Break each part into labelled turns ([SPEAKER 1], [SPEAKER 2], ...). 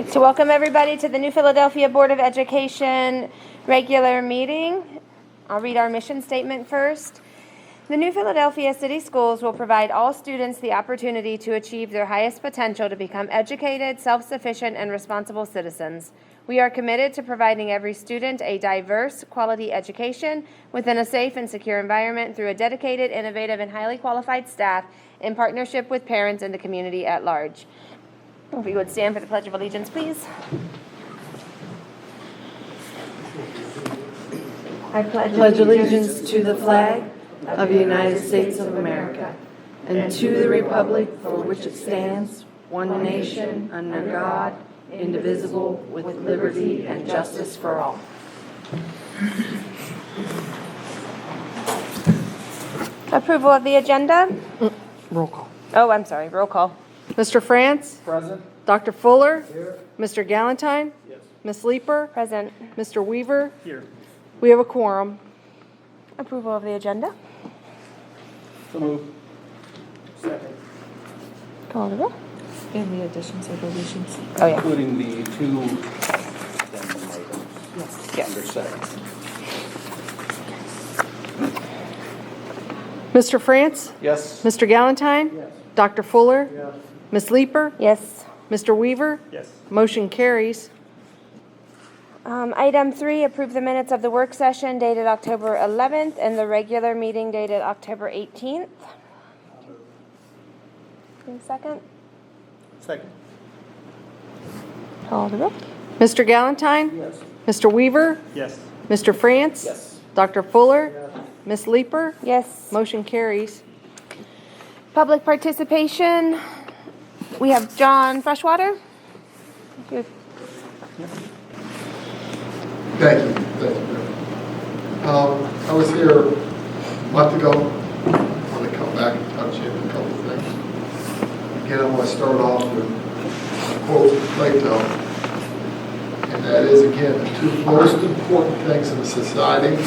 [SPEAKER 1] So welcome everybody to the New Philadelphia Board of Education regular meeting. I'll read our mission statement first. The New Philadelphia City Schools will provide all students the opportunity to achieve their highest potential to become educated, self-sufficient, and responsible citizens. We are committed to providing every student a diverse, quality education within a safe and secure environment through a dedicated, innovative, and highly qualified staff in partnership with parents and the community at large. If we would stand for the Pledge of Allegiance, please. I
[SPEAKER 2] pledge allegiance to the flag of the United States of America and to the republic for which it stands, one nation, under God, indivisible, with liberty and justice for all.
[SPEAKER 1] Approval of the agenda?
[SPEAKER 2] Roll call.
[SPEAKER 1] Oh, I'm sorry. Roll call.
[SPEAKER 2] Mr. France?
[SPEAKER 3] Present.
[SPEAKER 2] Dr. Fuller?
[SPEAKER 3] Here.
[SPEAKER 2] Mr. Galentine?
[SPEAKER 3] Yes.
[SPEAKER 2] Ms. Leeper?
[SPEAKER 1] Present.
[SPEAKER 2] Mr. Weaver?
[SPEAKER 3] Here.
[SPEAKER 2] We have a quorum.
[SPEAKER 1] Approval of the agenda?
[SPEAKER 3] So move. Second.
[SPEAKER 1] Call the roll.
[SPEAKER 4] And the additions or deletions.
[SPEAKER 1] Oh, yeah.
[SPEAKER 3] Including the two addendum items.
[SPEAKER 1] Yes.
[SPEAKER 3] Under second.
[SPEAKER 2] Mr. France?
[SPEAKER 3] Yes.
[SPEAKER 2] Mr. Galentine?
[SPEAKER 3] Yes.
[SPEAKER 2] Dr. Fuller?
[SPEAKER 3] Yes.
[SPEAKER 2] Ms. Leeper?
[SPEAKER 1] Yes.
[SPEAKER 2] Mr. Weaver?
[SPEAKER 3] Yes.
[SPEAKER 2] Motion carries.
[SPEAKER 1] Item 3, approve the minutes of the work session dated October 11th and the regular meeting dated October 18th. Any second?
[SPEAKER 3] Second.
[SPEAKER 1] Call the roll.
[SPEAKER 2] Mr. Galentine?
[SPEAKER 3] Yes.
[SPEAKER 2] Mr. Weaver?
[SPEAKER 3] Yes.
[SPEAKER 2] Mr. France?
[SPEAKER 3] Yes.
[SPEAKER 2] Dr. Fuller? Ms. Leeper?
[SPEAKER 1] Yes.
[SPEAKER 2] Motion carries.
[SPEAKER 1] Public participation. We have John Freshwater.
[SPEAKER 5] Thank you. I was here a month ago. I want to come back and touch on a couple of things. Again, I want to start off with a quote from Plato, and that is, again, the two most important things in a society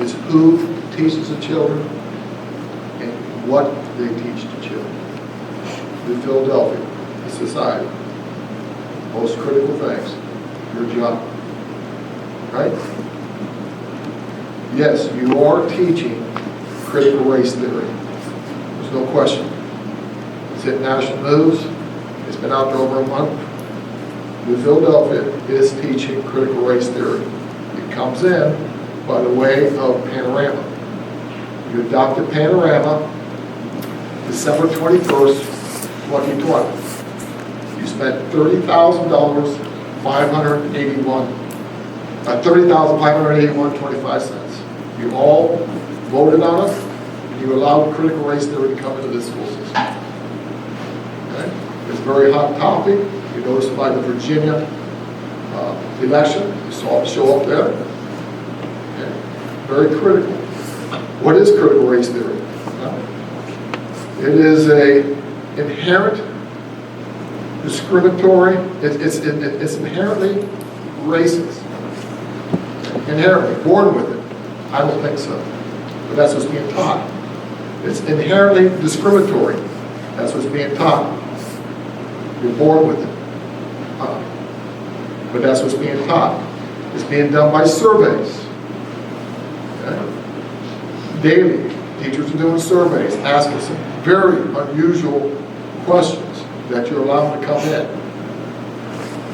[SPEAKER 5] is who teaches the children and what they teach the children. In Philadelphia, the society, most critical things, your job. Right? Yes, you are teaching critical race theory. There's no question. It's hit national news. It's been out there over a month. New Philadelphia is teaching critical race theory. It comes in by the way of Panorama. You adopted Panorama December 21st, 2020. You spent $30,000, $30,581.25. You all voted on it, and you allowed critical race theory to come into the school system. Okay? It's a very hot topic. You noticed by the Virginia election, you saw it show up there. Okay? Very critical. What is critical race theory? It is a inherent discriminatory, it's inherently racist. Inherently, born with it. I don't think so. But that's what's being taught. It's inherently discriminatory. That's what's being taught. You're born with it. But that's what's being taught. It's being done by surveys. Okay? Daily, teachers are doing surveys, asking some very unusual questions that you're allowed to come in.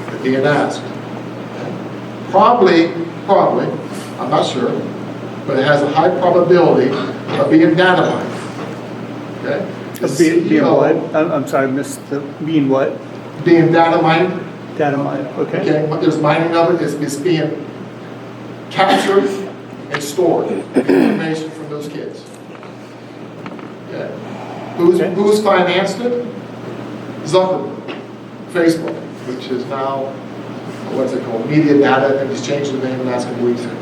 [SPEAKER 5] They're being asked. Probably, I'm not sure, but it has a high probability of being data mined. Okay?
[SPEAKER 3] Being what? I'm sorry, missed the being what?
[SPEAKER 5] Being data mined.
[SPEAKER 3] Data mine. Okay.
[SPEAKER 5] Okay, what there's mining of it is being captured and stored information from those kids. Okay. Who's financed it? Zuckerberg, Facebook, which is now, what's it called, Media Data, and he's changed the name the last couple weeks ago.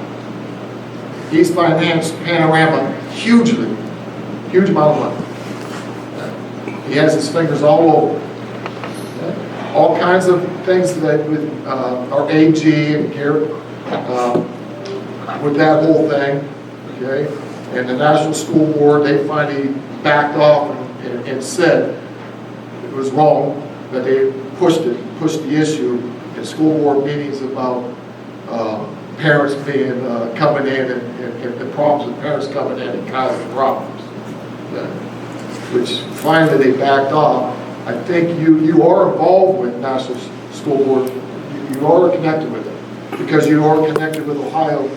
[SPEAKER 5] He's financed Panorama hugely, huge amount of money. He has his fingers all over. Okay? All kinds of things that with our AG and Garrett, with that whole thing, okay? And the National School Board, they finally backed off and said it was wrong that they pushed the issue in school board meetings about parents being, coming in and the problems with parents coming in and causing problems. Okay? Which finally they backed off. I think you are involved with National School Board. You are connected with it because you are connected with Ohio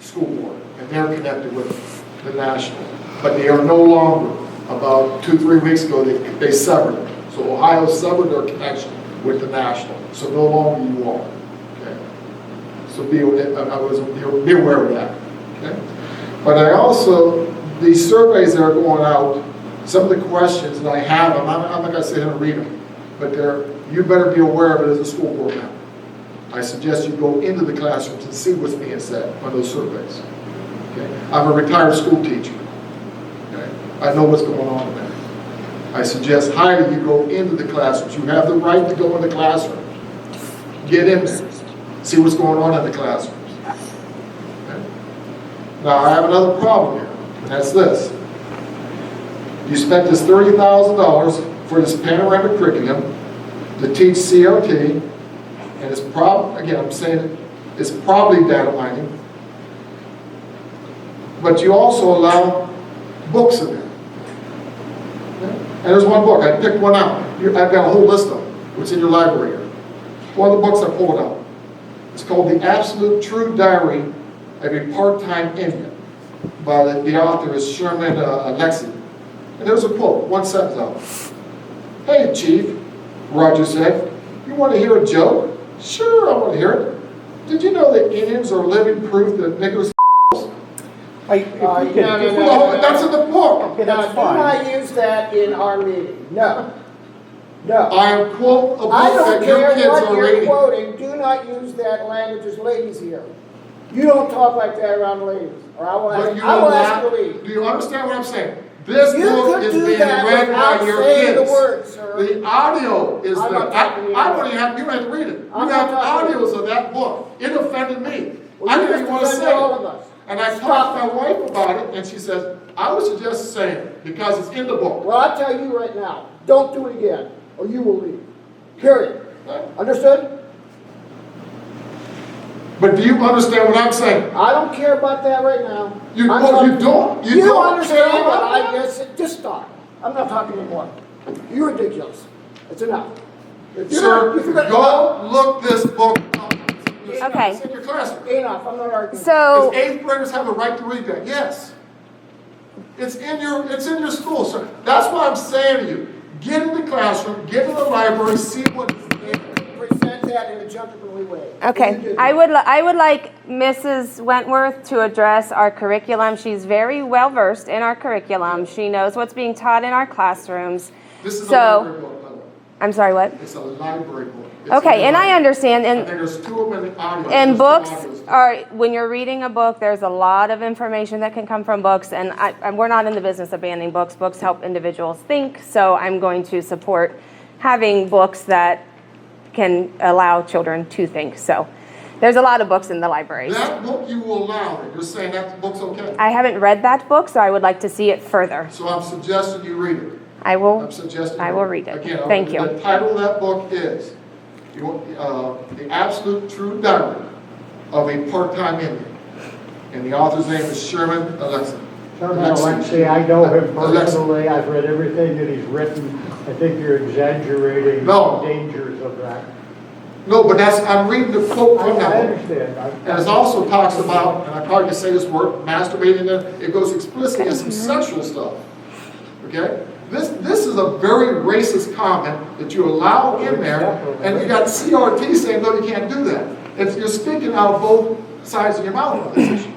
[SPEAKER 5] School Board and they're connected with the national. But they are no longer. About 2-3 weeks ago, they severed it. So Ohio severed their connection with the national. So no longer you are. Okay. So be aware of that. Okay. But I also, these surveys that are going out, some of the questions that I have, I'm not going to sit here and read them, but you better be aware of it as a school board member. I suggest you go into the classrooms and see what's being said on those surveys. Okay? I'm a retired school teacher. Okay? I know what's going on there. I suggest highly you go into the classrooms. You have the right to go in the classroom. Get in there. See what's going on in the classrooms. Okay? Now, I have another problem here, and that's this. You spent this $30,000 for this panoramic curriculum to teach CRT, and it's again, I'm saying it's probably data mining, but you also allow books in there. Okay? And there's one book, I picked one out. I've got a whole list of them, which in your library here. One of the books I pulled out. It's called The Absolute True Diary of a Part-Time Indian, by the author is Sherman Alexie. And there's a quote, one sentence out. "Hey, Chief," Roger said, "you want to hear a joke?" "Sure, I want to hear it." "Did you know that Indians are living proof that niggers?"
[SPEAKER 6] No,
[SPEAKER 5] That's in the book.
[SPEAKER 6] Okay, that's
[SPEAKER 7] Do
[SPEAKER 6] fine.
[SPEAKER 7] not use that in our meeting. No. No.
[SPEAKER 5] I am quote a book
[SPEAKER 7] I don't
[SPEAKER 5] that your
[SPEAKER 7] care
[SPEAKER 5] kids
[SPEAKER 7] what
[SPEAKER 5] are
[SPEAKER 7] you're
[SPEAKER 5] reading.
[SPEAKER 7] quoting. Do not use that language. There's ladies here. You don't talk like that around ladies, or I will
[SPEAKER 5] But you
[SPEAKER 7] ask
[SPEAKER 5] will
[SPEAKER 7] you to
[SPEAKER 5] not,
[SPEAKER 7] leave.
[SPEAKER 5] do you understand what I'm saying? This
[SPEAKER 7] You
[SPEAKER 5] book
[SPEAKER 7] could
[SPEAKER 5] is
[SPEAKER 7] do
[SPEAKER 5] being
[SPEAKER 7] that
[SPEAKER 5] read
[SPEAKER 7] without
[SPEAKER 5] by your
[SPEAKER 7] saying
[SPEAKER 5] kids.
[SPEAKER 7] the words, sir.
[SPEAKER 5] The audio is
[SPEAKER 7] I'm
[SPEAKER 5] there.
[SPEAKER 7] not talking to you.
[SPEAKER 5] I don't even have, you have to read it. You
[SPEAKER 7] I'm
[SPEAKER 5] have
[SPEAKER 7] not talking to you.
[SPEAKER 5] audios of that book. It offended me.
[SPEAKER 7] Well,
[SPEAKER 5] I
[SPEAKER 7] you
[SPEAKER 5] didn't
[SPEAKER 7] just
[SPEAKER 5] even want to
[SPEAKER 7] offended
[SPEAKER 5] say
[SPEAKER 7] all
[SPEAKER 5] it.
[SPEAKER 7] of us.
[SPEAKER 5] And I talked to my wife about it, and she says, I would suggest saying it because it's in the book.
[SPEAKER 7] Well, I'll tell you right now. Don't do it again, or you will leave. Period.
[SPEAKER 5] Okay?
[SPEAKER 7] Understood?
[SPEAKER 5] But do you understand what I'm saying?
[SPEAKER 7] I don't care about that right now.
[SPEAKER 5] You,
[SPEAKER 7] I'm
[SPEAKER 5] well,
[SPEAKER 7] talking-
[SPEAKER 5] you don't? You
[SPEAKER 7] You
[SPEAKER 5] don't
[SPEAKER 7] understand
[SPEAKER 5] care
[SPEAKER 7] what
[SPEAKER 5] about
[SPEAKER 7] I
[SPEAKER 5] that?
[SPEAKER 7] guess. Just stop. I'm not talking anymore. You're ridiculous. It's enough. If you're
[SPEAKER 5] Sir,
[SPEAKER 7] not- if you're gonna-
[SPEAKER 5] go look this book up.
[SPEAKER 1] Okay.
[SPEAKER 5] It's in your classroom.
[SPEAKER 7] Enough. I'm not arguing.
[SPEAKER 1] So,
[SPEAKER 5] Does 8th graders have a right to read that? Yes. It's in your school, sir. That's why I'm saying to you, get in the classroom, get in the library, see what is there.
[SPEAKER 7] Present that in a gentlemanly way.
[SPEAKER 1] okay,
[SPEAKER 7] You do.
[SPEAKER 1] I would like Mrs. Wentworth to address our curriculum. She's very well versed in our curriculum. She knows what's being taught in our classrooms.
[SPEAKER 5] This is a
[SPEAKER 1] So-
[SPEAKER 5] library book, by the way.
[SPEAKER 1] I'm sorry, what?
[SPEAKER 5] It's a library book. It's
[SPEAKER 1] Okay,
[SPEAKER 5] in
[SPEAKER 1] and
[SPEAKER 5] the
[SPEAKER 1] I
[SPEAKER 5] library.
[SPEAKER 1] understand,
[SPEAKER 5] I
[SPEAKER 1] and
[SPEAKER 5] think there's 2 of them in audio.
[SPEAKER 1] And
[SPEAKER 5] There's 2
[SPEAKER 1] books
[SPEAKER 5] audios.
[SPEAKER 1] are, when you're reading a book, there's a lot of information that can come from books, and we're not in the business of banning books. Books help individuals think, so I'm going to support having books that can allow children to think. So there's a lot of books in the libraries.
[SPEAKER 5] That book you will allow it. You're saying that book's okay.
[SPEAKER 1] I haven't read that book, so I would like to see it further.
[SPEAKER 5] So I'm suggesting you read it.
[SPEAKER 1] I will,
[SPEAKER 5] I'm suggesting.
[SPEAKER 1] I
[SPEAKER 5] you
[SPEAKER 1] will read it.
[SPEAKER 5] Again,
[SPEAKER 1] Thank you.
[SPEAKER 5] The title of that book is The Absolute True Diary of a Part-Time Indian. And the author's name is Sherman Alexie.
[SPEAKER 6] Chairman Alexei, I know him
[SPEAKER 5] Alexei.
[SPEAKER 6] personally, I've read everything that he's written. I think you're exaggerating
[SPEAKER 5] No.
[SPEAKER 6] the dangers of that.
[SPEAKER 5] No, but I'm reading the quote
[SPEAKER 6] I
[SPEAKER 5] from that book.
[SPEAKER 6] understand.
[SPEAKER 5] And it also talks about, and I probably can say this word, masturbating, it goes explicitly into some sexual stuff. Okay? This is a very racist comment that you allow in there, and you got CRT saying, no, you can't do that. You're speaking out of both sides of your mouth on this issue.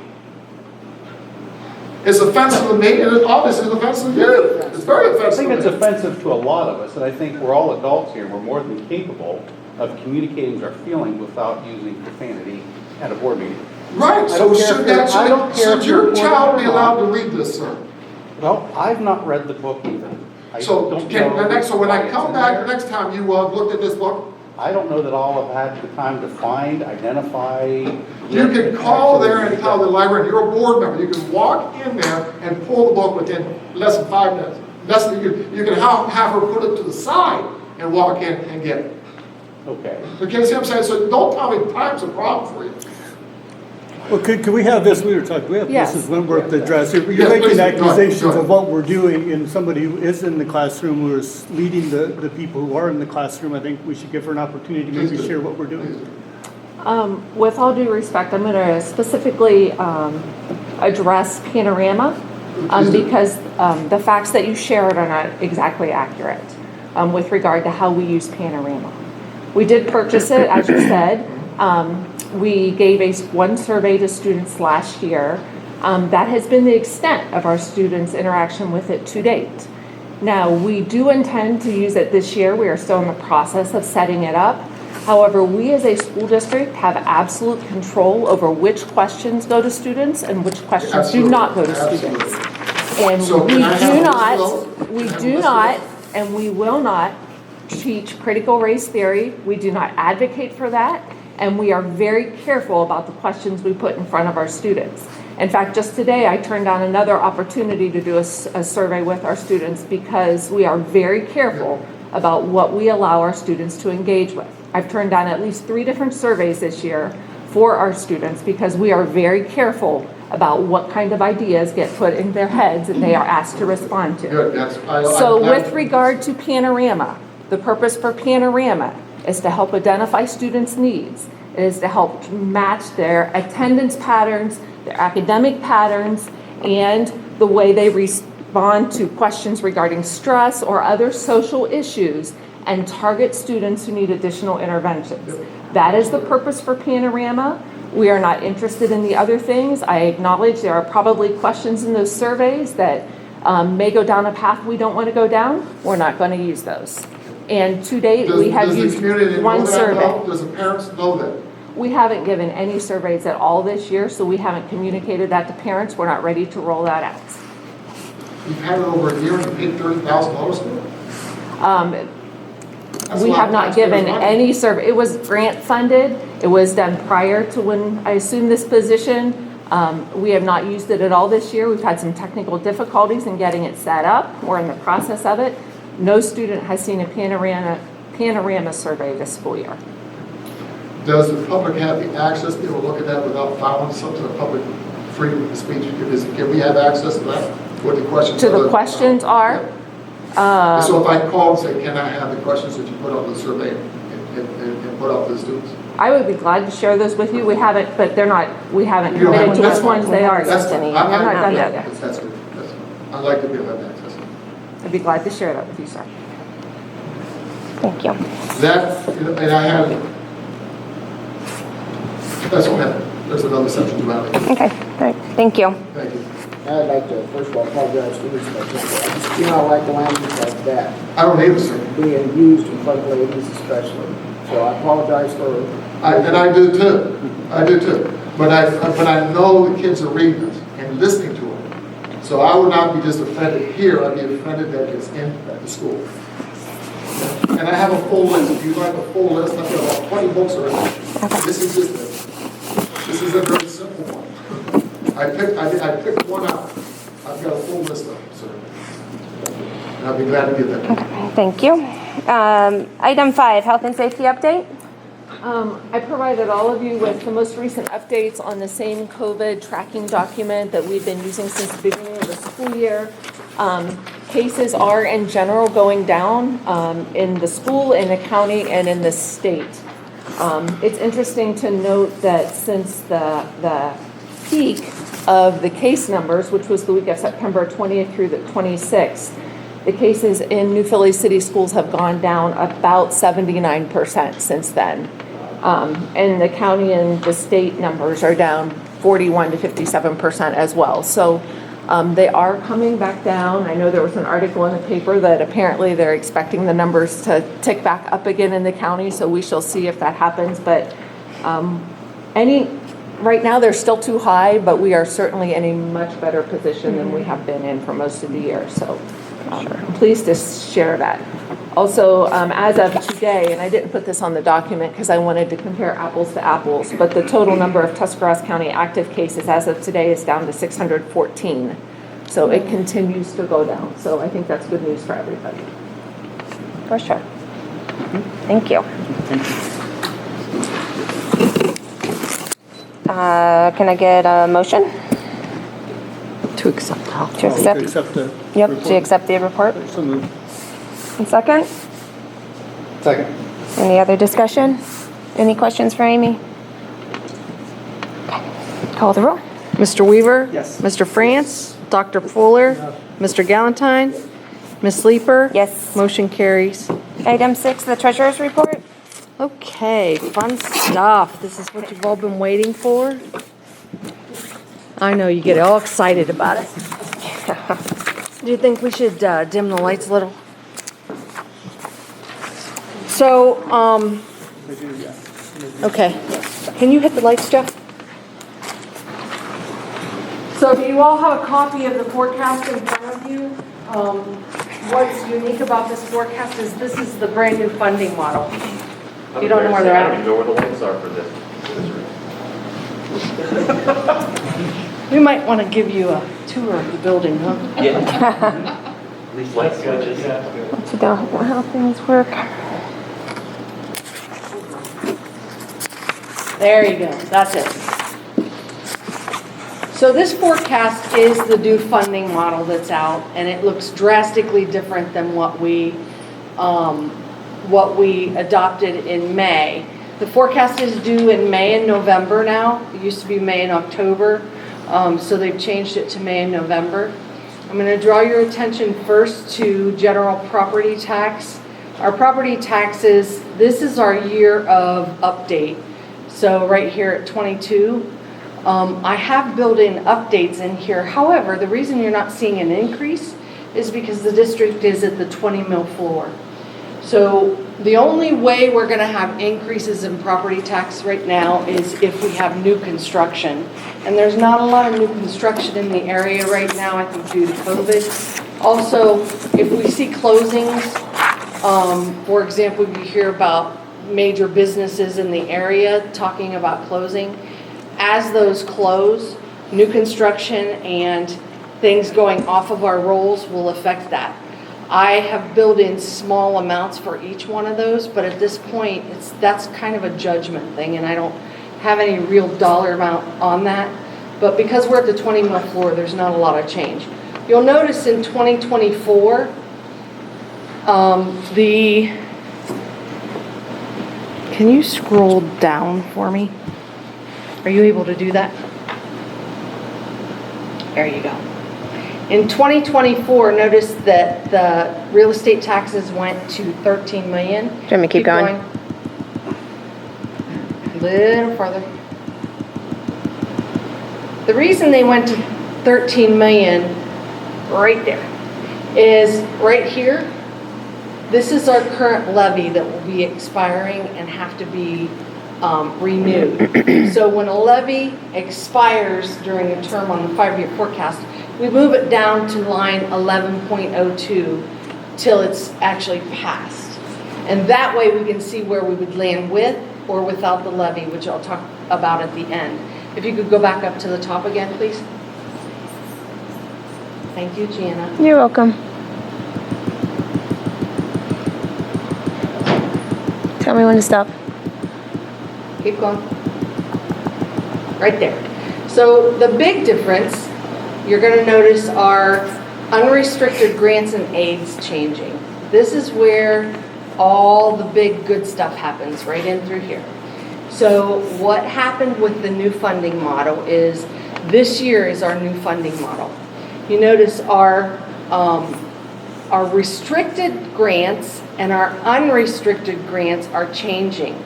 [SPEAKER 5] It's offensive to me, and it obviously is offensive to you. It's very
[SPEAKER 3] I
[SPEAKER 5] offensive
[SPEAKER 3] think it's
[SPEAKER 5] to me.
[SPEAKER 3] offensive to a lot of us, and I think we're all adults here. We're more than capable of communicating our feelings without using profanity at a board meeting.
[SPEAKER 5] Right,
[SPEAKER 6] I
[SPEAKER 5] so
[SPEAKER 6] don't care
[SPEAKER 5] should
[SPEAKER 6] if you're-
[SPEAKER 5] that,
[SPEAKER 6] I don't care
[SPEAKER 5] should
[SPEAKER 6] if
[SPEAKER 5] your
[SPEAKER 6] you're
[SPEAKER 5] child be
[SPEAKER 6] for it or
[SPEAKER 5] allowed to
[SPEAKER 6] not.
[SPEAKER 5] read this, sir?
[SPEAKER 3] Well, I've not read the book either. I
[SPEAKER 5] So,
[SPEAKER 3] don't
[SPEAKER 5] can,
[SPEAKER 3] know
[SPEAKER 5] so when
[SPEAKER 3] why
[SPEAKER 5] I
[SPEAKER 3] it's
[SPEAKER 5] come
[SPEAKER 3] in
[SPEAKER 5] back
[SPEAKER 3] there.
[SPEAKER 5] the next time you looked at this book,
[SPEAKER 3] I don't know that all have had the time to find, identify.
[SPEAKER 5] you can call there and tell the librarian, you're a board member, you can walk in there and pull the book within less than 5 minutes. You can have her put it to the side and walk in and get it.
[SPEAKER 3] Okay.
[SPEAKER 5] Okay, see what I'm saying? So don't tell me time's a problem for you.
[SPEAKER 6] Well, could we have this, we were talking, we have
[SPEAKER 4] Yes.
[SPEAKER 6] Mrs. Wentworth to address. You're
[SPEAKER 5] Yes, please,
[SPEAKER 6] making
[SPEAKER 5] go ahead,
[SPEAKER 6] accusations
[SPEAKER 5] go ahead.
[SPEAKER 6] of what we're doing, and somebody who is in the classroom, who is leading the people who are in the classroom, I think we should give her an opportunity to
[SPEAKER 5] Please
[SPEAKER 6] maybe
[SPEAKER 5] do.
[SPEAKER 6] share what we're doing.
[SPEAKER 5] Please do.
[SPEAKER 4] With all due respect, I'm going to specifically address Panorama
[SPEAKER 5] Please do.
[SPEAKER 4] because the facts that you shared are not exactly accurate with regard to how we use Panorama. We did purchase it, as you said. We gave one survey to students last year. That has been the extent of our students' interaction with it to date. Now, we do intend to use it this year. We are still in the process of setting it up. However, we as a school district have absolute control over which questions go to students and which questions do not go to
[SPEAKER 5] Absolutely.
[SPEAKER 4] students. And
[SPEAKER 5] So
[SPEAKER 4] we
[SPEAKER 5] can I have
[SPEAKER 4] do
[SPEAKER 5] a list
[SPEAKER 4] not,
[SPEAKER 5] of those?
[SPEAKER 4] we
[SPEAKER 5] Can I have a
[SPEAKER 4] do
[SPEAKER 5] list of
[SPEAKER 4] not,
[SPEAKER 5] those?
[SPEAKER 4] and we will not teach critical race theory. We do not advocate for that. And we are very careful about the questions we put in front of our students. In fact, just today, I turned down another opportunity to do a survey with our students because we are very careful about what we allow our students to engage with. I've turned down at least 3 different surveys this year for our students because we are very careful about what kind of ideas get put in their heads and they are asked to respond to.
[SPEAKER 5] Good,
[SPEAKER 4] So with regard to Panorama, the purpose for Panorama is to help identify students' needs. It is to help match their attendance patterns, their academic patterns, and the way they respond to questions regarding stress or other social issues and target students who need additional interventions. That is the purpose for Panorama. We are not interested in the other things. I acknowledge there are probably questions in those surveys that may go down a path we don't want to go down. We're not going to use those. And to date, we have
[SPEAKER 5] Does the
[SPEAKER 4] used
[SPEAKER 5] community know
[SPEAKER 4] one
[SPEAKER 5] that,
[SPEAKER 4] survey.
[SPEAKER 5] though? Does the parents know that?
[SPEAKER 4] We haven't given any surveys at all this year, so we haven't communicated that to parents. We're not ready to roll that out.
[SPEAKER 5] You've had it over a year and you paid $30,000 for it? That's
[SPEAKER 4] We
[SPEAKER 5] a lot
[SPEAKER 4] have
[SPEAKER 5] of
[SPEAKER 4] not
[SPEAKER 5] taxpayers'
[SPEAKER 4] given
[SPEAKER 5] money.
[SPEAKER 4] any survey. It was grant funded. It was done prior to when I assumed this position. We have not used it at all this year. We've had some technical difficulties in getting it set up. We're in the process of it. No student has seen a Panorama survey this school year.
[SPEAKER 5] Does the public have the access to be able to look at that without filing something to public freedom of speech? Can we have access to that? What the questions
[SPEAKER 4] To
[SPEAKER 5] are?
[SPEAKER 4] the questions are,
[SPEAKER 5] And so if I call and say, can I have the questions that you put on the survey and put out to the students?
[SPEAKER 4] I would be glad to share those with you. We haven't, but they're not, we haven't
[SPEAKER 5] You don't have-
[SPEAKER 4] committed to
[SPEAKER 5] that's
[SPEAKER 4] which ones they are.
[SPEAKER 5] That's
[SPEAKER 4] yet.
[SPEAKER 5] fine.
[SPEAKER 4] We have not done that yet.
[SPEAKER 5] That's good. That's fine. I'd like to be able to have access.
[SPEAKER 4] I'd be glad to share that with you, sir.
[SPEAKER 1] Thank you.
[SPEAKER 5] That, and I had, that's what happened. There's another section to that.
[SPEAKER 1] Okay, all right, thank you.
[SPEAKER 5] Thank you.
[SPEAKER 7] I'd like to, first of all, apologize to Mr. McKenzie. I just do not like the language like that
[SPEAKER 5] I don't need a sir.
[SPEAKER 7] being used in front of ladies especially. So I apologize for,
[SPEAKER 5] And I do too. I do too. But I know the kids are reading it and listening to it. So I would not be just offended here, I'd be offended that it's in at the school. And I have a full list. If you'd like a full list, I've got about 20 books already. This is just this is a very simple one. I picked one out. I've got a full list of them, sir. And I'll be glad to get that.
[SPEAKER 1] Thank you. Item 5, health and safety update.
[SPEAKER 4] I provided all of you with the most recent updates on the same COVID tracking document that we've been using since the beginning of the school year. Cases are in general going down in the school, in the county, and in the state. It's interesting to note that since the peak of the case numbers, which was the week of September 20th through the 26th, the cases in New Philly City Schools have gone down about 79% since then. And the county and the state numbers are down 41 to 57% as well. So they are coming back down. I know there was an article in the paper that apparently they're expecting the numbers to tick back up again in the county, so we shall see if that happens. But right now they're still too high, but we are certainly in a much better position than we have been in for most of the year. So I'm pleased to share that. Also, as of today, and I didn't put this on the document because I wanted to compare apples to apples, but the total number of Tuscarawas County active cases as of today is down to 614. So it continues to go down. So I think that's good news for everybody.
[SPEAKER 1] For sure. Thank you. Can I get a motion
[SPEAKER 2] To accept.
[SPEAKER 1] to
[SPEAKER 6] To
[SPEAKER 1] accept?
[SPEAKER 6] accept the
[SPEAKER 1] Yep,
[SPEAKER 6] report.
[SPEAKER 1] to accept the report.
[SPEAKER 6] So moved.
[SPEAKER 1] And second?
[SPEAKER 3] Second.
[SPEAKER 1] Any other discussion? Any questions for Amy? Call the roll.
[SPEAKER 2] Mr. Weaver?
[SPEAKER 6] Yes.
[SPEAKER 2] Mr. France? Dr. Fuller? Mr. Galantine? Ms. Sleeper?
[SPEAKER 1] Yes.
[SPEAKER 2] Motion carries.
[SPEAKER 1] Item 6, the treasurer's report.
[SPEAKER 2] Okay, fun stuff. This is what you've all been waiting for. I know, you get all excited about it. Do you think we should dim the lights a little? So, okay. Can you hit the lights, Jeff? So do you all have a copy of the forecast in front of you? What's unique about this forecast is this is the brand new funding model. You don't know where they're
[SPEAKER 8] I don't
[SPEAKER 2] at.
[SPEAKER 8] even know where the lights are for this.
[SPEAKER 2] We might want to give you a tour of the building, huh?
[SPEAKER 8] Yeah. These light switches.
[SPEAKER 1] What you don't, how things work.
[SPEAKER 2] There you go, that's it. So this forecast is the new funding model that's out, and it looks drastically different than what we adopted in May. The forecast is due in May and November now. It used to be May and October, so they've changed it to May and November. I'm going to draw your attention first to general property tax. Our property taxes, this is our year of update. So right here at 22, I have built-in updates in here. However, the reason you're not seeing an increase is because the district is at the 20 mil floor. So the only way we're going to have increases in property tax right now is if we have new construction. And there's not a lot of new construction in the area right now, I think due to COVID. Also, if we see closings, for example, we hear about major businesses in the area talking about closing. As those close, new construction and things going off of our rolls will affect that. I have built in small amounts for each one of those, but at this point, that's kind of a judgment thing, and I don't have any real dollar amount on that. But because we're at the 20 mil floor, there's not a lot of change. You'll notice in 2024, can you scroll down for me? Are you able to do that? There you go. In 2024, notice that the real estate taxes went to 13 million.
[SPEAKER 1] Do you want me to keep going?
[SPEAKER 2] A little farther. The reason they went to 13 million right there is right here. This is our current levy that will be expiring and have to be renewed. So when a levy expires during a term on the 5-year forecast, we move it down to line 11.02 till it's actually passed. And that way we can see where we would land with or without the levy, which I'll talk about at the end. If you could go back up to the top again, please. Thank you, Gianna.
[SPEAKER 1] You're welcome. Tell me when to stop.
[SPEAKER 2] Keep going. Right there. So the big difference you're going to notice are unrestricted grants and aids changing. This is where all the big good stuff happens, right in through here. So what happened with the new funding model is this year is our new funding model. You notice our restricted grants and our unrestricted grants are changing.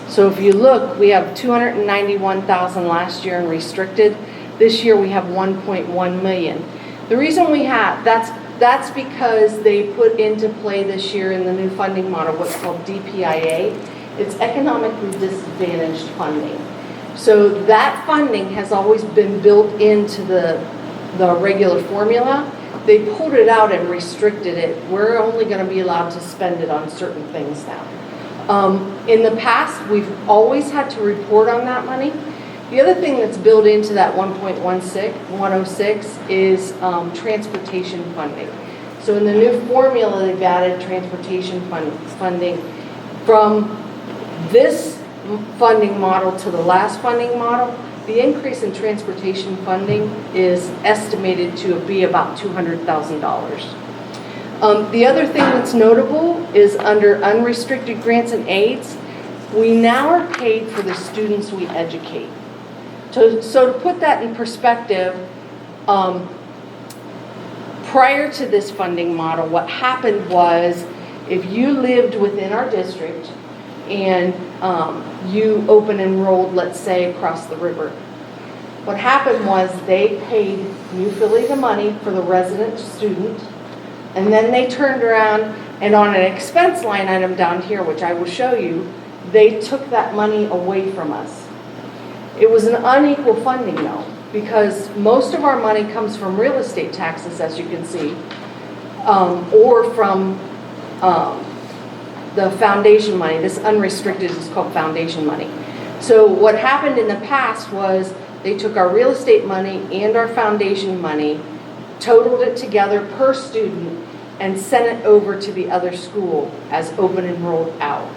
[SPEAKER 2] So if you look, we have 291,000 last year in restricted. This year we have 1.1 million. The reason we have, that's because they put into play this year in the new funding model what's called DPIA. It's economically disadvantaged funding. So that funding has always been built into the regular formula. They pulled it out and restricted it. We're only going to be allowed to spend it on certain things now. In the past, we've always had to report on that money. The other thing that's built into that 1.106 is transportation funding. So in the new formula, they've added transportation funding, From this funding model to the last funding model, the increase in transportation funding is estimated to be about $200,000. The other thing that's notable is under unrestricted grants and aids, we now are paid for the students we educate. So to put that in perspective, prior to this funding model, what happened was if you lived within our district and you open enrolled, let's say, across the river, what happened was they paid New Philly the money for the resident student, and then they turned around and on an expense line item down here, which I will show you, they took that money away from us. It was an unequal funding though, because most of our money comes from real estate taxes, as you can see, or from the foundation money. This unrestricted is called foundation money. So what happened in the past was they took our real estate money and our foundation money, totaled it together per student, and sent it over to the other school as open enrolled out.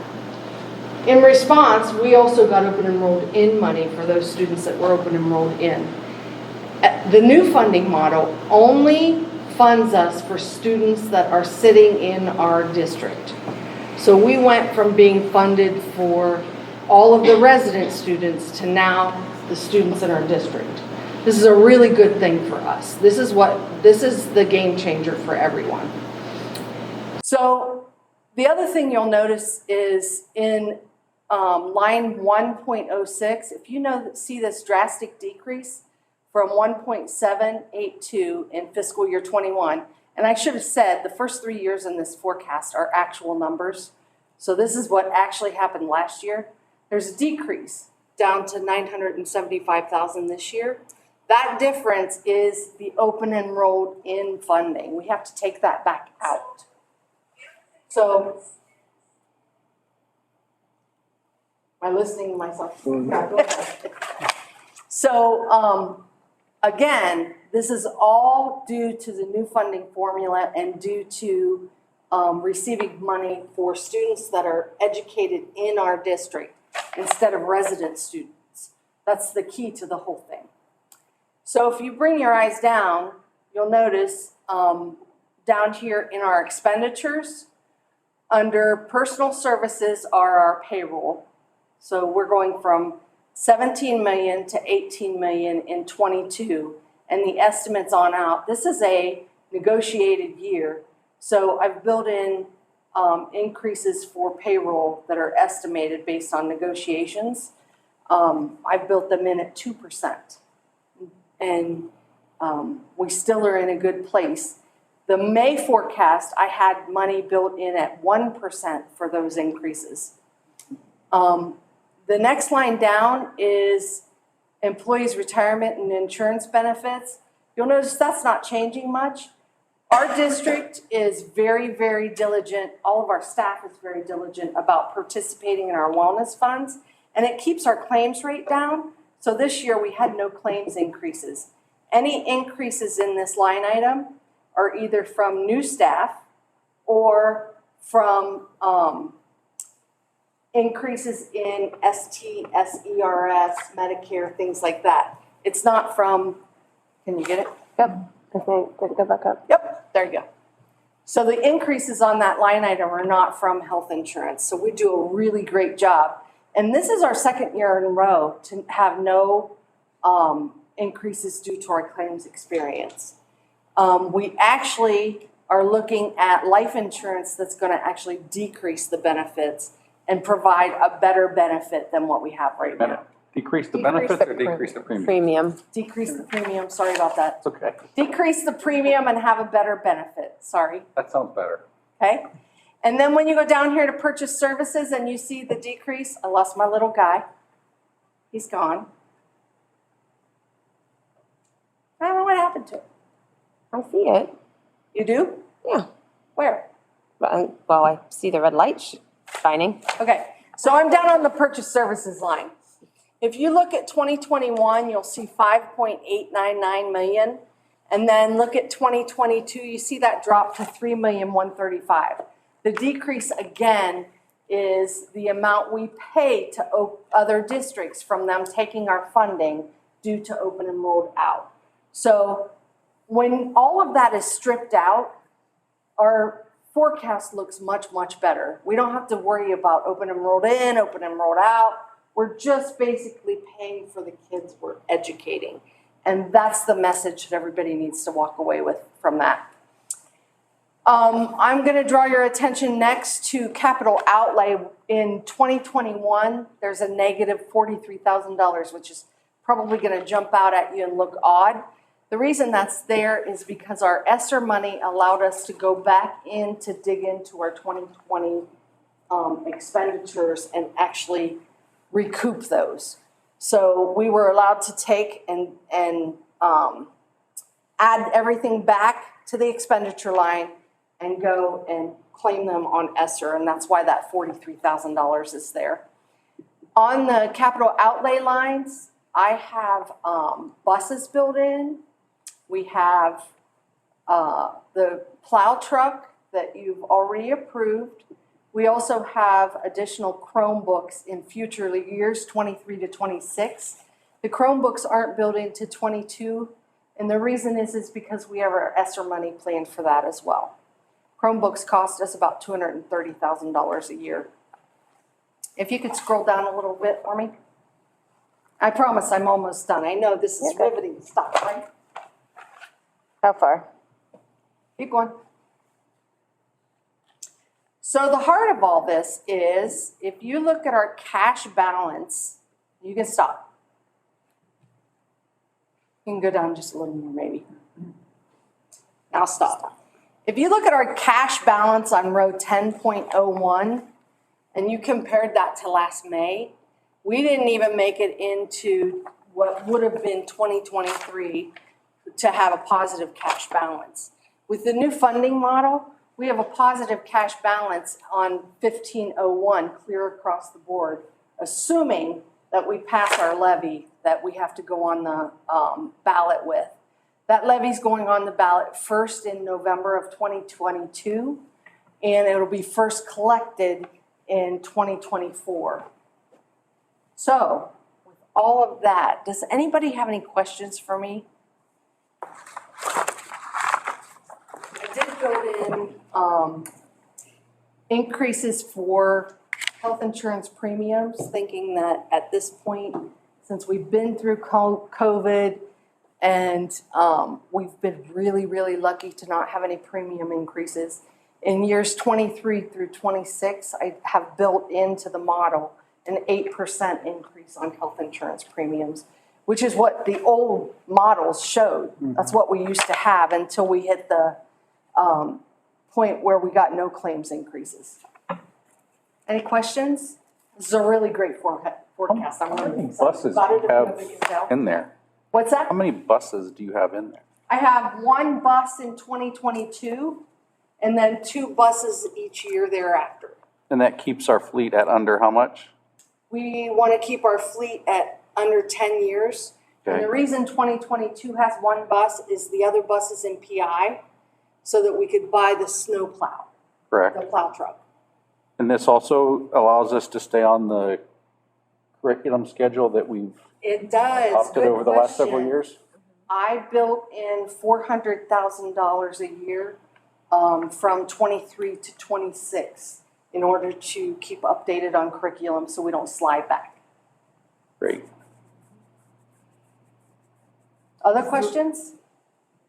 [SPEAKER 2] In response, we also got open enrolled in money for those students that were open enrolled in. The new funding model only funds us for students that are sitting in our district. So we went from being funded for all of the resident students to now the students in our district. This is a really good thing for us. This is the game changer for everyone. So the other thing you'll notice is in line 1.06, if you see this drastic decrease from 1.782 in fiscal year 21, and I should have said the first 3 years in this forecast are actual numbers. So this is what actually happened last year. There's a decrease down to 975,000 this year. That difference is the open enrolled in funding. We have to take that back out. So, am I listening to myself? Yeah, go ahead. So, again, this is all due to the new funding formula and due to receiving money for students that are educated in our district instead of resident students. That's the key to the whole thing. So if you bring your eyes down, you'll notice down here in our expenditures, under personal services are our payroll. So we're going from 17 million to 18 million in 22, and the estimates on out. This is a negotiated year, so I've built in increases for payroll that are estimated based on negotiations. I've built them in at 2%, and we still are in a good place. The May forecast, I had money built in at 1% for those increases. The next line down is employees' retirement and insurance benefits. You'll notice that's not changing much. Our district is very, very diligent. All of our staff is very diligent about participating in our wellness funds, and it keeps our claims rate down. So this year we had no claims increases. Any increases in this line item are either from new staff or from increases in ST, SERS, Medicare, things like that. It's not from, can you get it?
[SPEAKER 1] Yep. I think, did it go back up?
[SPEAKER 2] Yep, there you go. So the increases on that line item are not from health insurance. So we do a really great job. And this is our second year in a row to have no increases due to our claims experience. We actually are looking at life insurance that's going to actually decrease the benefits and provide a better benefit than what we have right now.
[SPEAKER 3] Decrease the benefits or decrease the premium?
[SPEAKER 1] Premium.
[SPEAKER 2] Decrease the premium, sorry about that.
[SPEAKER 3] It's okay.
[SPEAKER 2] Decrease the premium and have a better benefit, sorry,
[SPEAKER 3] That sounds better.
[SPEAKER 2] okay? And then when you go down here to purchase services and you see the decrease, I lost my little guy. He's gone. I don't know what happened to him.
[SPEAKER 1] I see it.
[SPEAKER 2] You do?
[SPEAKER 1] Yeah.
[SPEAKER 2] Where?
[SPEAKER 1] Well, I see the red light shining.
[SPEAKER 2] Okay, so I'm down on the purchase services line. If you look at 2021, you'll see 5.899 million. And then look at 2022, you see that drop to 3,135,000. The decrease again is the amount we pay to other districts from them taking our funding due to open enrolled out. So when all of that is stripped out, our forecast looks much, much better. We don't have to worry about open enrolled in, open enrolled out. We're just basically paying for the kids we're educating. And that's the message that everybody needs to walk away with from that. I'm gonna draw your attention next to capital outlay. In 2021, there's a negative $43,000, which is probably gonna jump out at you and look odd. The reason that's there is because our ESSER money allowed us to go back in to dig into our 2020 expenditures and actually recoup those. So we were allowed to take and add everything back to the expenditure line and go and claim them on ESSER, and that's why that $43,000 is there. On the capital outlay lines, I have buses built in. We have the plow truck that you've already approved. We also have additional Chromebooks in future years, 23 to 26. The Chromebooks aren't built into 22, and the reason is because we have our ESSER money planned for that as well. Chromebooks cost us about $230,000 a year. If you could scroll down a little bit for me. I promise I'm almost done. I know this is riveting stuff, right?
[SPEAKER 1] How far?
[SPEAKER 2] Keep going. So the heart of all this is, if you look at our cash balance, you can stop. You can go down just a little more maybe. Now stop. If you look at our cash balance on row 10.01, and you compared that to last May, we didn't even make it into what would have been 2023 to have a positive cash balance. With the new funding model, we have a positive cash balance on 1501, clear across the board, assuming that we pass our levy that we have to go on the ballot with. That levy's going on the ballot first in November of 2022, and it'll be first collected in 2024. So, with all of that, does anybody have any questions for me? I did build in increases for health insurance premiums, thinking that at this point, since we've been through COVID, and we've been really, really lucky to not have any premium increases. In years 23 through 26, I have built into the model an 8% increase on health insurance premiums, which is what the old models showed. That's what we used to have until we hit the point where we got no claims increases. Any questions? This is a really great forecast. I'm really excited
[SPEAKER 3] Buses
[SPEAKER 2] about it,
[SPEAKER 3] do
[SPEAKER 2] if
[SPEAKER 3] you
[SPEAKER 2] nobody can tell.
[SPEAKER 3] have in there?
[SPEAKER 2] What's that?
[SPEAKER 3] How many buses do you have in there?
[SPEAKER 2] I have one bus in 2022, and then 2 buses each year thereafter.
[SPEAKER 3] And that keeps our fleet at under how much?
[SPEAKER 2] We want to keep our fleet at under 10 years. And
[SPEAKER 3] Okay.
[SPEAKER 2] the reason 2022 has 1 bus is the other bus is in PI, so that we could buy the snow plow,
[SPEAKER 3] Correct.
[SPEAKER 2] the plow truck.
[SPEAKER 3] And this also allows us to stay on the curriculum schedule that we've
[SPEAKER 2] It does.
[SPEAKER 3] adopted
[SPEAKER 2] Good
[SPEAKER 3] over the last several
[SPEAKER 2] question.
[SPEAKER 3] years?
[SPEAKER 2] I built in $400,000 a year from 23 to 26 in order to keep updated on curriculum so we don't slide back.
[SPEAKER 3] Great.
[SPEAKER 2] Other questions?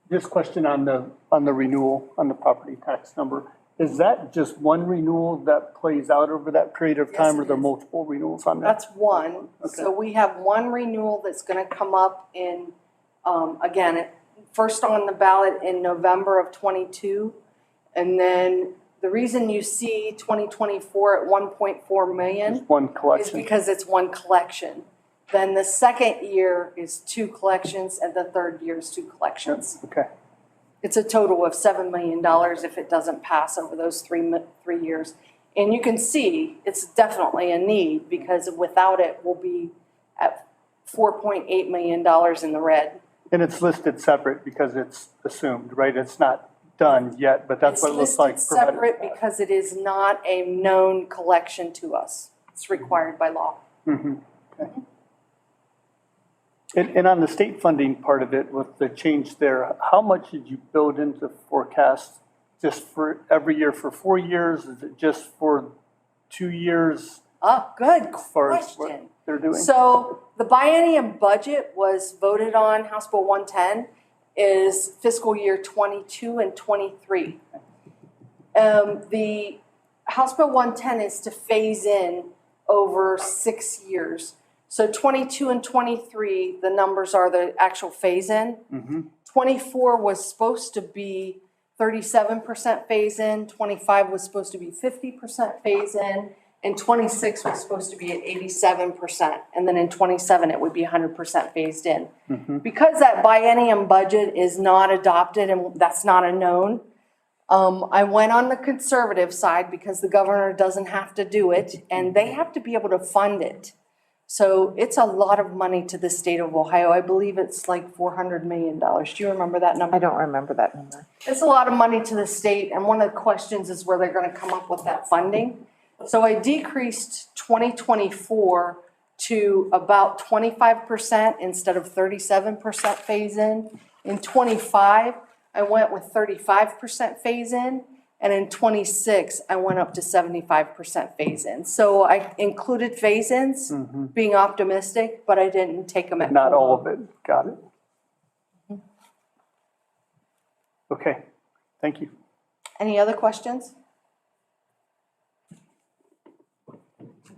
[SPEAKER 6] This question on the renewal, on the property tax number, is that just one renewal that plays out over that period of
[SPEAKER 2] Yes,
[SPEAKER 6] time, or
[SPEAKER 2] it
[SPEAKER 6] are there
[SPEAKER 2] is.
[SPEAKER 6] multiple renewals on that?
[SPEAKER 2] That's one.
[SPEAKER 6] Okay.
[SPEAKER 2] So we have one renewal that's gonna come up in, first on the ballot in November of 22. And then the reason you see 2024 at 1.4 million
[SPEAKER 6] Just one
[SPEAKER 2] is
[SPEAKER 6] collection?
[SPEAKER 2] because it's one collection. Then the second year is 2 collections, and the third year is 2 collections.
[SPEAKER 6] Okay.
[SPEAKER 2] It's a total of $7 million if it doesn't pass over those 3 years. And you can see it's definitely a need, because without it, we'll be at $4.8 million in the red.
[SPEAKER 6] And it's listed separate because it's assumed, right? It's not done yet, but that's what it looks like.
[SPEAKER 2] It's listed
[SPEAKER 6] provided.
[SPEAKER 2] separate because it is not a known collection to us. It's required by law.
[SPEAKER 6] Mhm. Okay. And on the state funding part of it, with the change there, how much did you build into forecast just for every year for 4 years? Is it just for 2 years
[SPEAKER 2] Oh, good
[SPEAKER 6] as far as what
[SPEAKER 2] question.
[SPEAKER 6] they're doing?
[SPEAKER 2] So the biennium budget was voted on, House Bill 110, is fiscal year 22 and 23. The House Bill 110 is to phase in over 6 years. So 22 and 23, the numbers are the actual phase in.
[SPEAKER 6] Mhm.
[SPEAKER 2] 24 was supposed to be 37% phase in, 25 was supposed to be 50% phase in, and 26 was supposed to be at 87%. And then in 27, it would be 100% phased in. Because that biennium budget is not adopted and that's not a known, I went on the conservative side because the governor doesn't have to do it and they have to be able to fund it. So it's a lot of money to the state of Ohio. I believe it's like $400 million. Do you remember that number?
[SPEAKER 9] I don't remember that number.
[SPEAKER 2] It's a lot of money to the state, and one of the questions is where they're gonna come up with that funding. So I decreased 2024 to about 25% instead of 37% phase in. In 25, I went with 35% phase in, and in 26, I went up to 75% phase in. So I included phase ins, being optimistic, but I didn't take them at
[SPEAKER 6] Not
[SPEAKER 2] full.
[SPEAKER 6] all of it, got it. Okay, thank you.
[SPEAKER 2] Any other questions?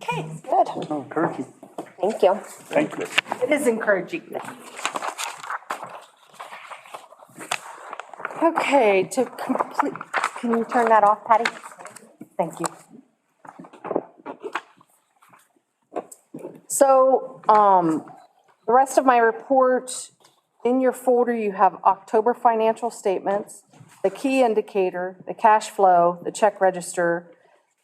[SPEAKER 2] Okay,
[SPEAKER 1] Good,
[SPEAKER 6] Oh, encouraging,
[SPEAKER 1] thank you.
[SPEAKER 6] thank you.
[SPEAKER 2] it is encouraging. Okay, to complete,
[SPEAKER 1] Can you turn that off, Patty?
[SPEAKER 2] thank you. So, the rest of my report, in your folder, you have October financial statements, the key indicator, the cash flow, the check register,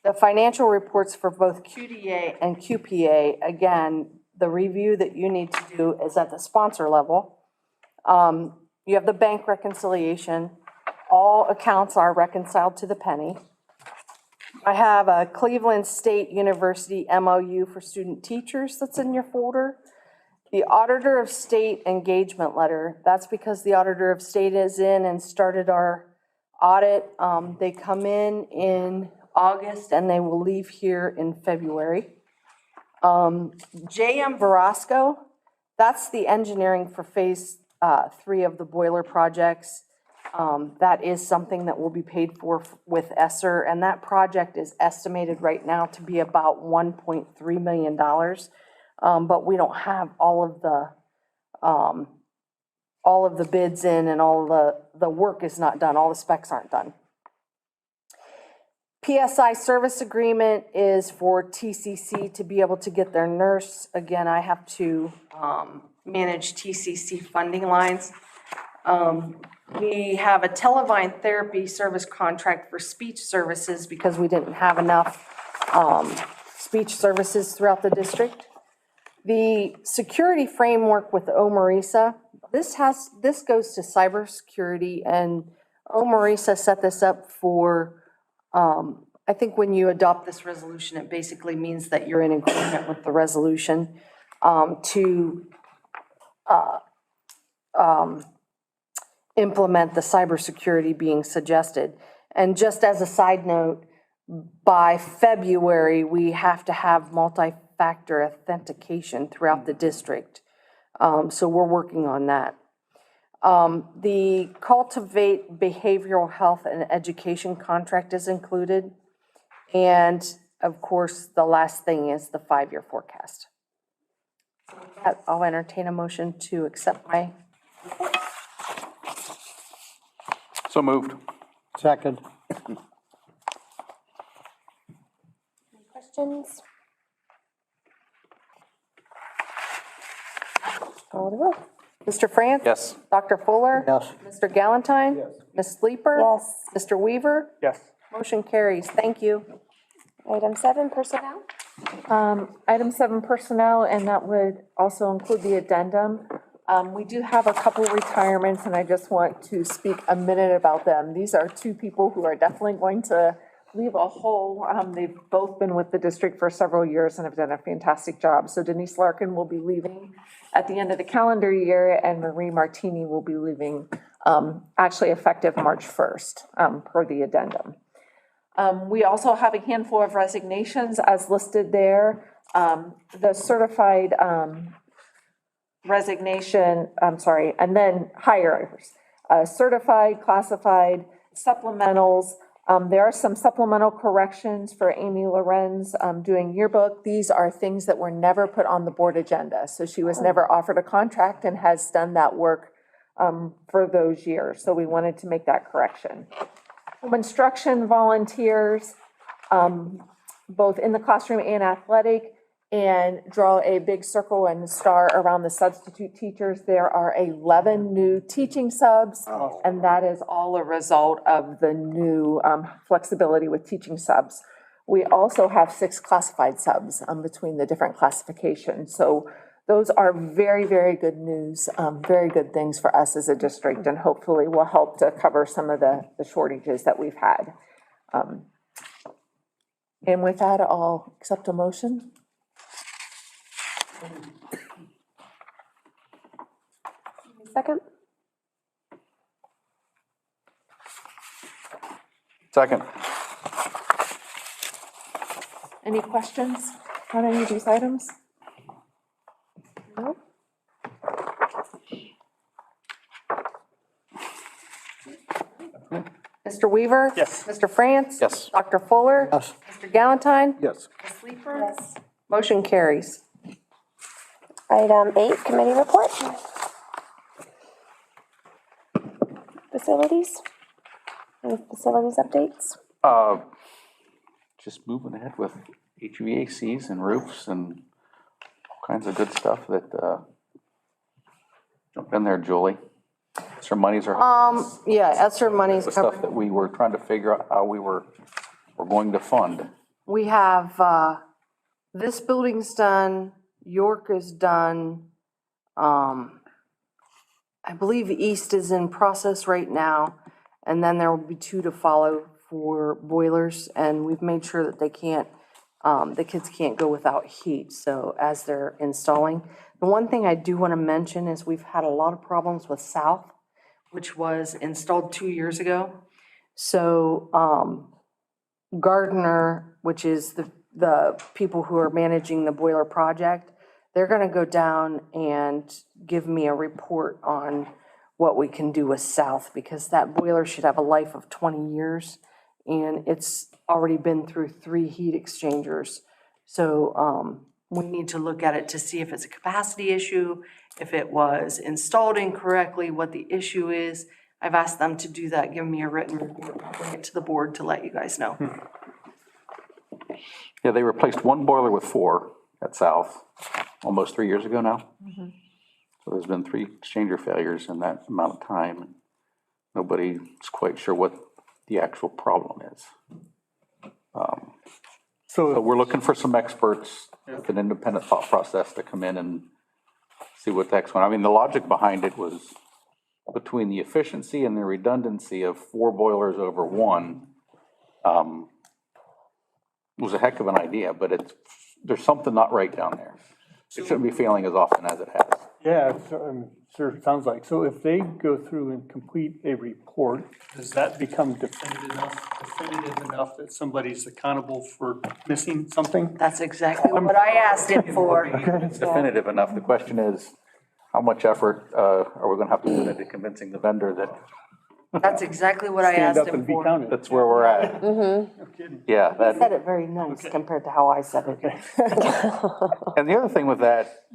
[SPEAKER 2] the financial reports for both QDA and QPA. Again, the review that you need to do is at the sponsor level. You have the bank reconciliation. All accounts are reconciled to the penny. I have a Cleveland State University MOU for student teachers that's in your folder. The Auditor of State engagement letter, that's because the Auditor of State is in and started our audit. They come in August and they will leave here in February. JM Verasco, that's the engineering for phase 3 of the boiler projects. That is something that will be paid for with ESSER, and that project is estimated right now to be about $1.3 million. But we don't have all of the bids in, and all of the work is not done, all the specs aren't done. PSI service agreement is for TCC to be able to get their nurse. Again, I have to manage TCC funding lines. We have a Televine therapy service contract for speech services because we didn't have enough speech services throughout the district. The security framework with OMARISA, this goes to cybersecurity, and OMARISA set this up for, I think when you adopt this resolution, it basically means that you're in agreement with the resolution to implement the cybersecurity being suggested. And just as a side note, by February, we have to have multi-factor authentication throughout the district. So we're working on that. The Cultivate Behavioral Health and Education contract is included. And of course, the last thing is the 5-year forecast. So with that, I'll entertain a motion to accept my report.
[SPEAKER 3] So moved.
[SPEAKER 6] Second.
[SPEAKER 1] Any questions? Call the roll.
[SPEAKER 2] Mr. France?
[SPEAKER 3] Yes.
[SPEAKER 2] Dr. Fuller?
[SPEAKER 6] Yes.
[SPEAKER 2] Mr. Galantine?
[SPEAKER 6] Yes.
[SPEAKER 2] Ms. Sleeper?
[SPEAKER 1] Yes.
[SPEAKER 2] Mr. Weaver?
[SPEAKER 6] Yes.
[SPEAKER 2] Motion carries. Thank you.
[SPEAKER 1] Item 7, personnel.
[SPEAKER 4] Item 7, personnel, and that would also include the addendum. We do have a couple retirements, and I just want to speak a minute about them. These are two people who are definitely going to leave a hole. They've both been with the district for several years and have done a fantastic job. So Denise Larkin will be leaving at the end of the calendar year, and Marie Martini will be leaving, actually effective March 1st, per the addendum. We also have a handful of resignations as listed there. The certified resignation, and then hires, certified, classified, supplementals. There are some supplemental corrections for Amy Lorenz doing yearbook. These are things that were never put on the board agenda. So she was never offered a contract and has done that work for those years. So we wanted to make that correction. Home instruction volunteers, both in the classroom and athletic, and draw a big circle and star around the substitute teachers. There are 11 new teaching subs, and that is all a result of the new flexibility with teaching subs. We also have 6 classified subs between the different classifications. So those are very, very good news, very good things for us as a district, and hopefully will help to cover some of the shortages that we've had. And with that, I'll accept a motion.
[SPEAKER 1] Second?
[SPEAKER 3] Second.
[SPEAKER 4] Any questions on any of these items? No? Mr. Weaver?
[SPEAKER 6] Yes.
[SPEAKER 4] Mr. France?
[SPEAKER 3] Yes.
[SPEAKER 4] Dr. Fuller?
[SPEAKER 6] Yes.
[SPEAKER 4] Mr. Galantine?
[SPEAKER 3] Yes.
[SPEAKER 4] Ms. Sleeper? Yes. Motion carries.
[SPEAKER 1] Item 8, committee report. Facilities? Any facilities updates?
[SPEAKER 3] Just moving ahead with HVACs and roofs and all kinds of good stuff that, jump in there, Julie. Extra monies are.
[SPEAKER 2] Yeah, ESSER money's
[SPEAKER 3] The stuff
[SPEAKER 2] covered.
[SPEAKER 3] that we were trying to figure out how we're going to fund.
[SPEAKER 2] We have, this building's done, York is done. I believe East is in process right now, and then there will be 2 to follow for boilers, and we've made sure that they can't, the kids can't go without heat, so as they're installing. The one thing I do want to mention is we've had a lot of problems with South, which was installed 2 years ago. So, Gardner, which is the people who are managing the boiler project, they're gonna go down and give me a report on what we can do with South, because that boiler should have a life of 20 years, and it's already been through 3 heat exchangers. So, we need to look at it to see if it's a capacity issue, if it was installed incorrectly, what the issue is. I've asked them to do that, give me a written report, I'll bring it to the board to let you guys know.
[SPEAKER 3] Yeah, they replaced 1 boiler with 4 at South, almost 3 years ago now. So there's been 3 exchanger failures in that amount of time. Nobody's quite sure what the actual problem is. So
[SPEAKER 6] So,
[SPEAKER 3] we're looking for some experts with an independent thought process to come in and see what the heck's going on. I mean, the logic behind it was between the efficiency and the redundancy of 4 boilers over 1, was a heck of an idea, but there's something not right down there. It shouldn't be failing as often as it has.
[SPEAKER 6] yeah, sure, it sounds like. So if they go through and complete a report, does that become definitive enough that somebody's accountable for missing something?
[SPEAKER 2] That's exactly what I asked him for.
[SPEAKER 3] It's definitive enough. The question is, how much effort are we gonna have to put into convincing the vendor that
[SPEAKER 2] That's exactly what I
[SPEAKER 6] Stand
[SPEAKER 2] asked
[SPEAKER 6] up
[SPEAKER 2] him
[SPEAKER 6] and be
[SPEAKER 2] for.
[SPEAKER 6] counted.
[SPEAKER 3] that's where we're at?
[SPEAKER 6] No kidding.
[SPEAKER 3] Yeah,
[SPEAKER 2] He said
[SPEAKER 3] that,
[SPEAKER 2] it very nice compared to how I said it.
[SPEAKER 3] and the other thing with that,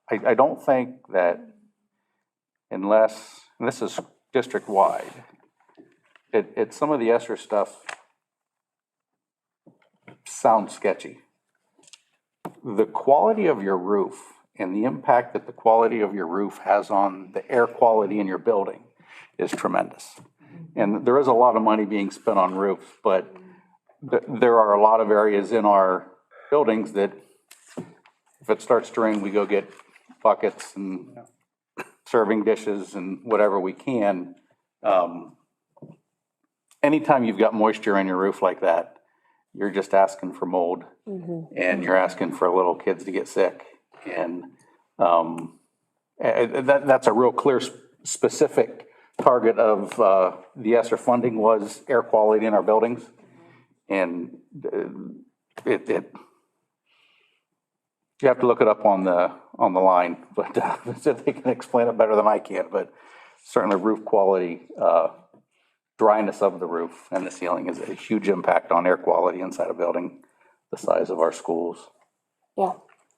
[SPEAKER 3] I don't think that unless, and this is district-wide, it's some of the ESSER stuff sounds sketchy. The quality of your roof and the impact that the quality of your roof has on the air quality in your building is tremendous. And there is a lot of money being spent on roofs, but there are a lot of areas in our buildings that if it starts to rain, we go get buckets and serving dishes and whatever we can. Anytime you've got moisture in your roof like that, you're just asking for mold, and you're asking for little kids to get sick. And that's a real clear, specific target of the ESSER funding was air quality in our buildings. And you have to look it up on the line, but they can explain it better than I can. But certainly roof quality, dryness of the roof and the ceiling is a huge impact on air quality inside a building the size of our schools.
[SPEAKER 1] Yeah,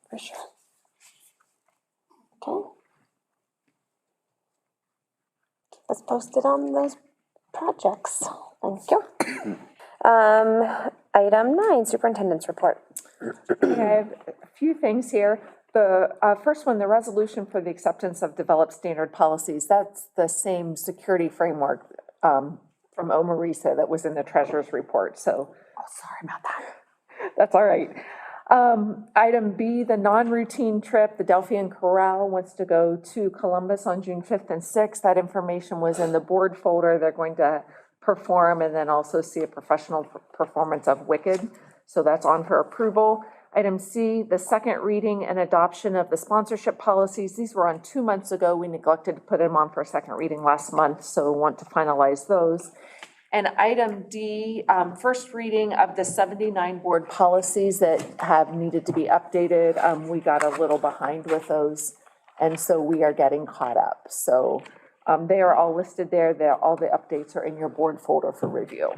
[SPEAKER 1] for sure. Okay. Keep us posted on those projects. Thank you. Item 9, superintendent's report.
[SPEAKER 4] Okay, I have a few things here. The first one, the resolution for the acceptance of developed standard policies, that's the same security framework from OMARISA that was in the treasurer's report, so. Oh, sorry about that. That's all right. Item B, the non-routine trip, the Delphian Chorale wants to go to Columbus on June 5th and 6th. That information was in the board folder. They're going to perform and then also see a professional performance of Wicked. So that's on for approval. Item C, the second reading and adoption of the sponsorship policies. These were on 2 months ago. We neglected to put them on for a second reading last month, so want to finalize those. And item D, first reading of the 79 board policies that have needed to be updated. We got a little behind with those, and so we are getting caught up. So they are all listed there. All the updates are in your board folder for review.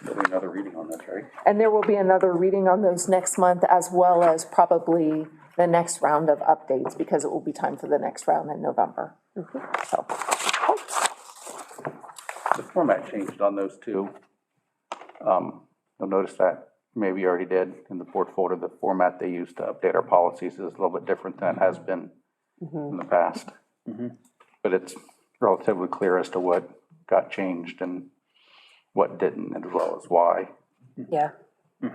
[SPEAKER 3] There'll be another reading on this, right?
[SPEAKER 4] And there will be another reading on those next month, as well as probably the next round of updates, because it will be time for the next round in November. So.
[SPEAKER 3] The format changed on those two. You'll notice that, maybe you already did, in the board folder, the format they use to update our policies is a little bit different than it has been in the past. But it's relatively clear as to what got changed and what didn't, as well as why.
[SPEAKER 1] Yeah.
[SPEAKER 6] I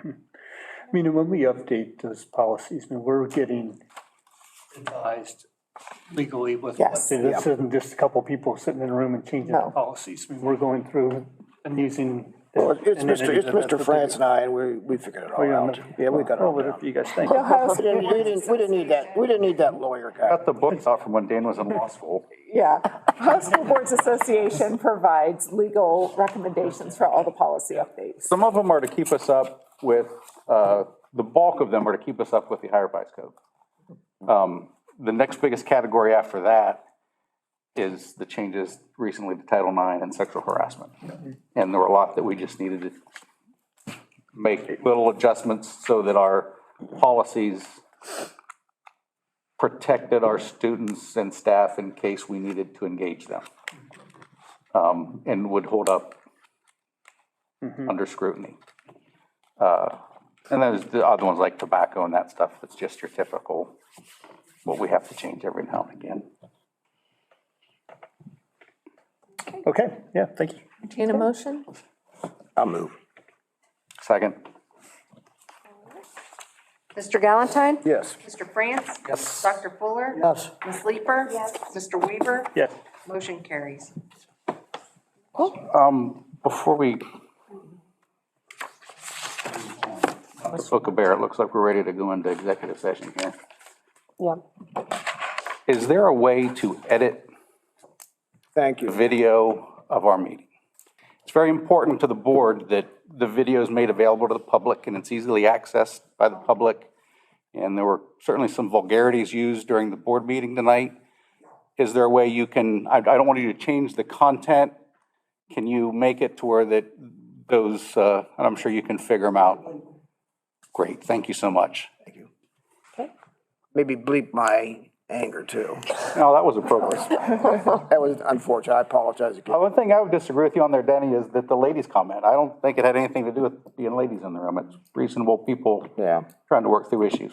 [SPEAKER 6] mean, when we update those policies, I mean, we're getting advised legally with what
[SPEAKER 4] Yes.
[SPEAKER 6] this isn't just a couple people sitting in a room and changing the
[SPEAKER 4] No.
[SPEAKER 6] policies. I mean, we're going through and using.
[SPEAKER 9] Well, it's Mr. France and I, and we figured it
[SPEAKER 6] Oh,
[SPEAKER 9] all
[SPEAKER 6] yeah,
[SPEAKER 9] out. Yeah, we got it
[SPEAKER 6] Oh,
[SPEAKER 9] all
[SPEAKER 6] whatever
[SPEAKER 9] down.
[SPEAKER 6] you guys think.
[SPEAKER 9] We didn't need that lawyer guy.
[SPEAKER 3] Got the books out from when Dan was in law school.
[SPEAKER 4] Yeah, Ohio School Boards Association provides legal recommendations for all the policy updates.
[SPEAKER 3] Some of them are to keep us up with, the bulk of them are to keep us up with the higher price code. The next biggest category after that is the changes recently to Title IX and sexual harassment. And there were a lot that we just needed to make little adjustments so that our policies protected our students and staff in case we needed to engage them. And would hold up under scrutiny. And there's the other ones like tobacco and that stuff, that's just your typical, what we have to change every now and again.
[SPEAKER 6] Okay, yeah, thank you.
[SPEAKER 4] Entertain a motion?
[SPEAKER 9] I'll move.
[SPEAKER 3] Second.
[SPEAKER 10] Mr. Galantine?
[SPEAKER 9] Yes.
[SPEAKER 10] Mr. France?
[SPEAKER 3] Yes.
[SPEAKER 10] Dr. Fuller?
[SPEAKER 9] Yes.
[SPEAKER 10] Ms. Leeper? Yes. Mr. Weaver?
[SPEAKER 6] Yes.
[SPEAKER 10] Motion carries.
[SPEAKER 3] Before we, Ms. Bear, it looks like we're ready to go into executive session here.
[SPEAKER 1] Yeah.
[SPEAKER 3] Is there a way to edit
[SPEAKER 9] Thank
[SPEAKER 3] the
[SPEAKER 9] you.
[SPEAKER 3] video of our meeting? It's very important to the board that the video is made available to the public and it's easily accessed by the public. And there were certainly some vulgarities used during the board meeting tonight. Is there a way you can, I don't want you to change the content. Can you make it to where that those, and I'm sure you can figure them out. Great, thank you so much.
[SPEAKER 9] Maybe bleep my anger too.
[SPEAKER 3] No, that was appropriate.
[SPEAKER 9] That was unfortunate. I apologize again.
[SPEAKER 3] One thing I would disagree with you on there, Denny, is that the ladies comment. I don't think it had anything to do with being ladies in the room. It's reasonable people
[SPEAKER 9] Yeah,
[SPEAKER 3] trying to work through issues.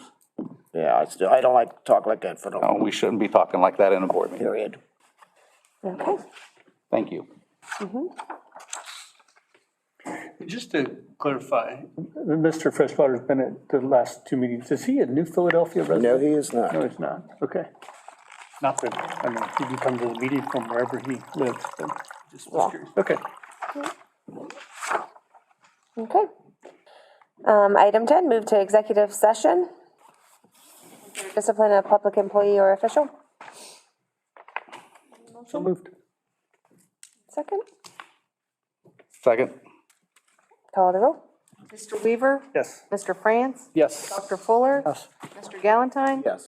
[SPEAKER 9] yeah, I don't like to talk like that for
[SPEAKER 3] No,
[SPEAKER 9] no
[SPEAKER 3] we shouldn't be talking like that in a board meeting.
[SPEAKER 9] period.
[SPEAKER 1] Okay.
[SPEAKER 3] Thank you.
[SPEAKER 6] Just to clarify, Mr. Freshwater's been at the last two meetings. Is he a New Philadelphia resident?
[SPEAKER 9] No, he is not.
[SPEAKER 6] No, he's not. Okay. Not that, I mean, he can come to the meeting from wherever he lives, but just was curious. Okay.
[SPEAKER 1] Okay. Item 10, move to executive session. Discipline of public employee or official.
[SPEAKER 6] So moved.
[SPEAKER 1] Second,
[SPEAKER 3] Second?
[SPEAKER 1] call the roll.
[SPEAKER 10] Mr. Weaver?
[SPEAKER 6] Yes.
[SPEAKER 10] Mr. France?
[SPEAKER 6] Yes.
[SPEAKER 10] Dr. Fuller?
[SPEAKER 6] Yes.
[SPEAKER 10] Mr. Galantine?
[SPEAKER 9] Yes.